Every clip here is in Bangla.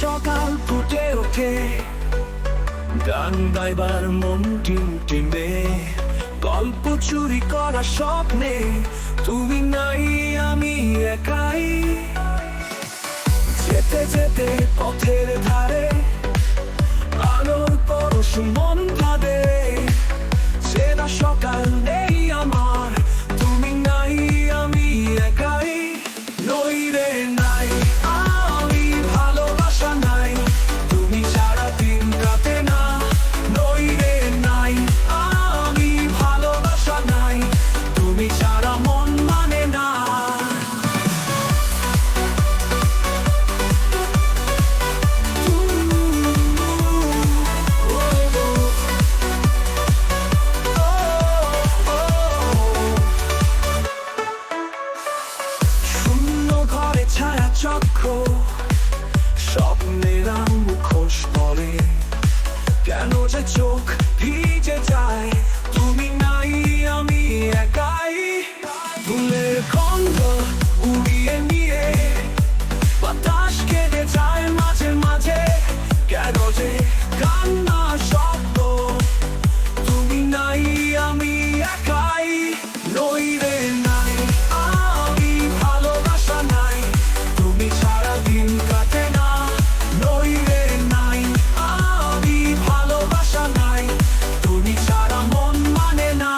সকাল ফুটে ওঠে, গান গাইবার মন টিমটিমে, গল্প চুরি করা স্বপ্নে, তুমি নাই আমি একাই। যেতে যেতে পথের ধারে আলোর পরশ মন ভাদে, চেনা সকাল নেই আমার, তুমি নাই আমি একাই। নই রে নাই আমি, ভালোবাসা নাই, তুমি ছাড়া দিন কাটে না। নই রে নাই আমি, ভালোবাসা নাই, তুমি ছাড়া মন মানে না। ছায়া চক্র স্বপ্নের মুখোশ পরে, কেন যে চোখ ভিজে যায়, তুমি নাই আমি একাই। ফুলের গন্ধ উড়িয়ে নিয়ে বাতাস কেটে যায় মাঝে মাঝে, কেন যে কান্না শব্দ, তুমি নাই আমি একাই। নই রে নাই আমি, ভালোবাসা নাই, তুমি ছাড়া দিন কাটে না। নই রে নাই আমি, ভালোবাসা নাই, তুমি ছাড়া মন মানে না।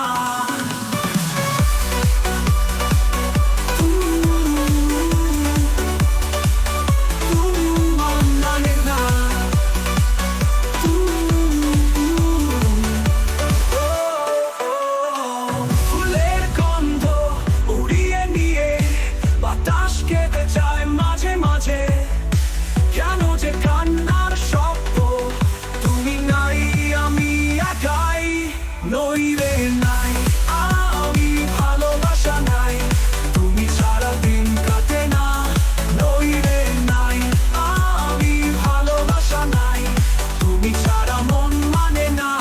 মন মানে না। ফুলের গন্ধ উড়িয়ে নিয়ে বাতাস কেটে যায় মাঝে মাঝে, কেন যে কান্নার শব্দ, তুমি নাই আমি একাই। নই রে নাই আমি, ভালোবাসা নাই, তুমি ছাড়া দিন কাটে না। নই রে নাই আমি, ভালোবাসা নাই, তুমি ছাড়া মন মানে না।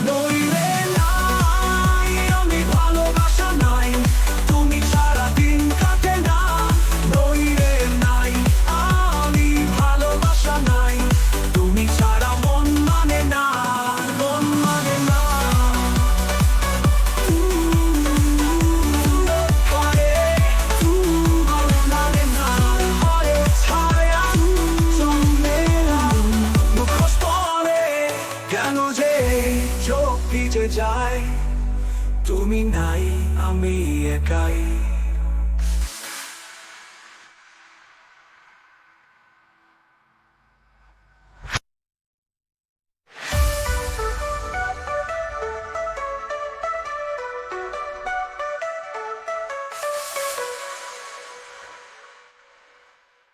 নই রে নাই আমি, ভালোবাসা নাই, তুমি ছাড়া দিন কাটে না। নই রে নাই আমি, ভালোবাসা নাই, তুমি ছাড়া মন মানে না। মন মানে না। কেন যে চোখ ভিজে যায়, তুমি নাই আমি একাই।